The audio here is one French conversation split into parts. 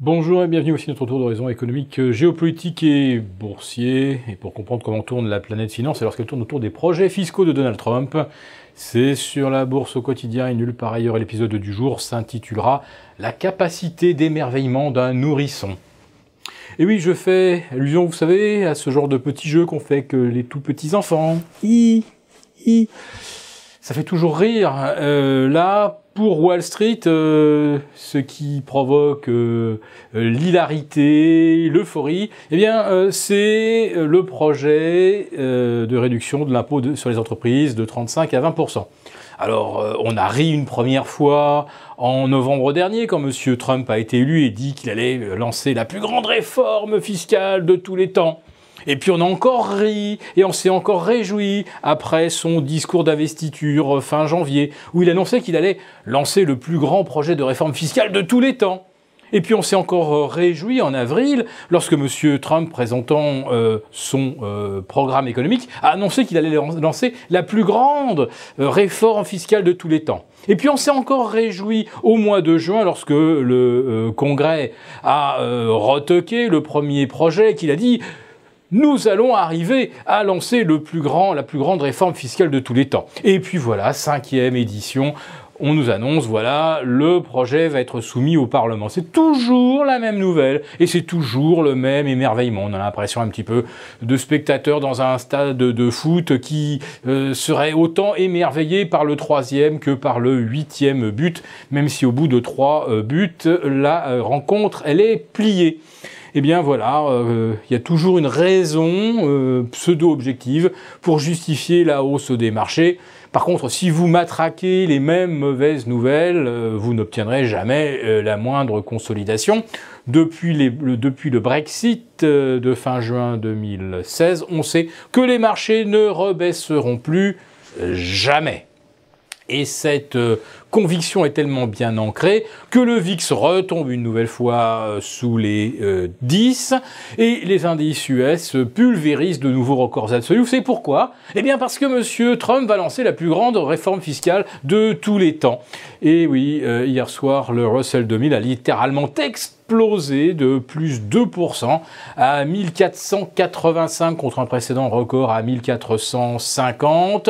Bonjour et bienvenue aussi à notre tour d'horizon économique, géopolitique et boursier. Et pour comprendre comment tourne la planète finance et lorsqu'elle tourne autour des projets fiscaux de Donald Trump, c'est sur la bourse au quotidien et nulle part ailleurs. L'épisode du jour s'intitulera « La capacité d'émerveillement d'un nourrisson ». Et oui, je fais allusion, vous savez, à ce genre de petits jeux qu'on fait avec les tout petits enfants. Ça fait toujours rire. Là, pour Wall Street, ce qui provoque l'hilarité, l'euphorie, eh bien, c'est le projet de réduction de l'impôt sur les entreprises de 35 à 20%. Alors, on a ri une première fois en novembre dernier, quand M. Trump a été élu et dit qu'il allait lancer la plus grande réforme fiscale de tous les temps. Et puis on a encore ri, et on s'est encore réjoui après son discours d'investiture fin janvier, où il annonçait qu'il allait lancer le plus grand projet de réforme fiscale de tous les temps. Et puis on s'est encore réjoui en avril, lorsque M. Trump, présentant son programme économique, a annoncé qu'il allait lancer la plus grande réforme fiscale de tous les temps. Et puis on s'est encore réjoui au mois de juin, lorsque le Congrès a retoqué le premier projet, qu'il a dit « Nous allons arriver à lancer la plus grande réforme fiscale de tous les temps. » Et puis voilà, 5e édition, on nous annonce, voilà, le projet va être soumis au Parlement. C'est toujours la même nouvelle et c'est toujours le même émerveillement. On a l'impression un petit peu de spectateurs dans un stade de foot qui seraient autant émerveillés par le 3e que par le 8e but, même si au bout de 3 buts, la rencontre, elle est pliée. Eh bien voilà, il y a toujours une raison pseudo-objective pour justifier la hausse des marchés. Par contre, si vous matraquez les mêmes mauvaises nouvelles, vous n'obtiendrez jamais la moindre consolidation. Depuis le Brexit de fin juin 2016, on sait que les marchés ne rebaisseront plus jamais. Et cette conviction est tellement bien ancrée que le VIX retombe une nouvelle fois sous les 10 et les indices US pulvérisent de nouveaux records absolus. Vous savez pourquoi? Eh bien parce que M. Trump va lancer la plus grande réforme fiscale de tous les temps. Et oui, hier soir, le Russell 2000 a littéralement explosé de plus 2% à 1485 contre un précédent record à 1450.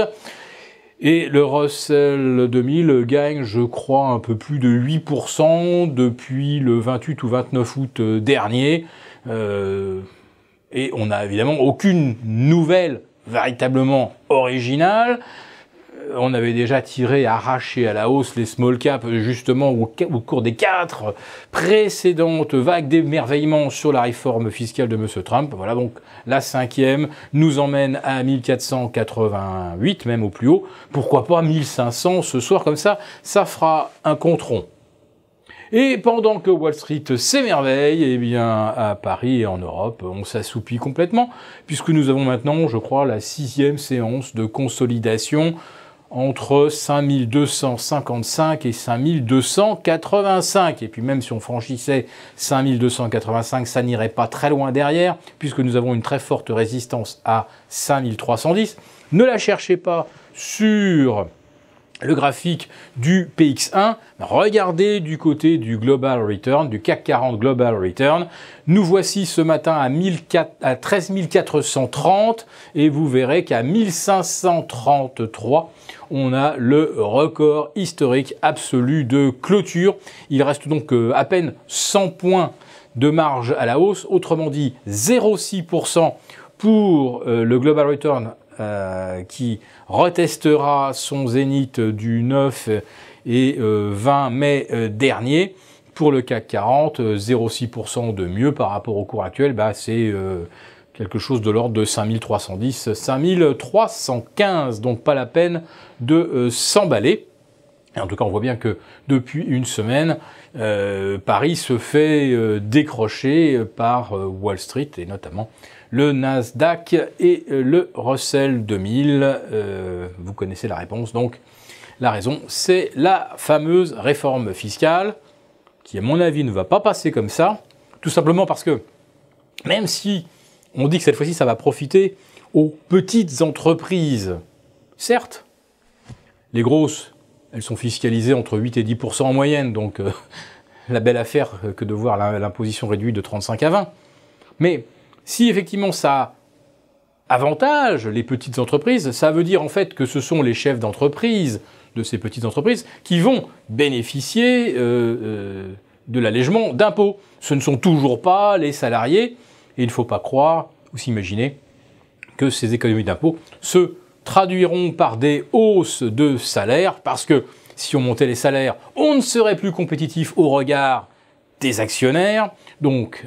Et le Russell 2000 gagne, je crois, un peu plus de 8% depuis le 28 ou 29 août dernier. Et on n'a évidemment aucune nouvelle véritablement originale. On avait déjà arraché à la hausse les small caps, justement, au cours des 4 précédentes vagues d'émerveillement sur la réforme fiscale de M. Trump. Voilà, donc la 5e nous emmène à 1488, même au plus haut. Pourquoi pas 1500 ce soir, comme ça fera un compte rond. Et pendant que Wall Street s'émerveille, eh bien, à Paris et en Europe, on s'assoupit complètement, puisque nous avons maintenant, je crois, la 6e séance de consolidation entre 5255 et 5285. Et puis même si on franchissait 5285, ça n'irait pas très loin derrière, puisque nous avons une très forte résistance à 5310. Ne la cherchez pas sur le graphique du PX1, regardez du côté du Global Return, du CAC 40 Global Return. Nous voici ce matin à 13 430 et vous verrez qu'à 1533, on a le record historique absolu de clôture. Il reste donc à peine 100 points de marge à la hausse, autrement dit 0,6% pour le Global Return qui retestera son zénith du 9 et 20 mai dernier. Pour le CAC 40, 0,6% de mieux par rapport au cours actuel, c'est quelque chose de l'ordre de 5310, 5315, donc pas la peine de s'emballer. Et en tout cas, on voit bien que depuis une semaine, Paris se fait décrocher par Wall Street et notamment le Nasdaq et le Russell 2000. Vous connaissez la réponse, donc la raison, c'est la fameuse réforme fiscale qui, à mon avis, ne va pas passer comme ça, tout simplement parce que même si on dit que cette fois-ci, ça va profiter aux petites entreprises, certes, les grosses, elles sont fiscalisées entre 8 et 10% en moyenne, donc la belle affaire que de voir l'imposition réduite de 35 à 20. Mais si effectivement ça avantage les petites entreprises, ça veut dire en fait que ce sont les chefs d'entreprise de ces petites entreprises qui vont bénéficier de l'allègement d'impôts. Ce ne sont toujours pas les salariés, et il ne faut pas croire ou s'imaginer que ces économies d'impôts se traduiront par des hausses de salaires, parce que si on montait les salaires, on ne serait plus compétitif au regard des actionnaires, donc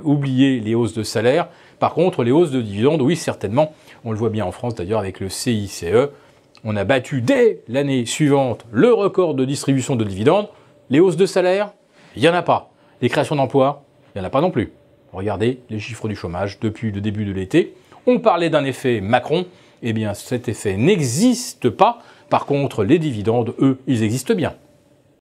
oubliez les hausses de salaire. Par contre, les hausses de dividendes, oui, certainement, on le voit bien en France d'ailleurs avec le CICE, on a battu dès l'année suivante le record de distribution de dividendes. Les hausses de salaire, il n'y en a pas. Les créations d'emplois, il n'y en a pas non plus. Regardez les chiffres du chômage depuis le début de l'été. On parlait d'un effet Macron, eh bien cet effet n'existe pas. Par contre, les dividendes, eux, ils existent bien.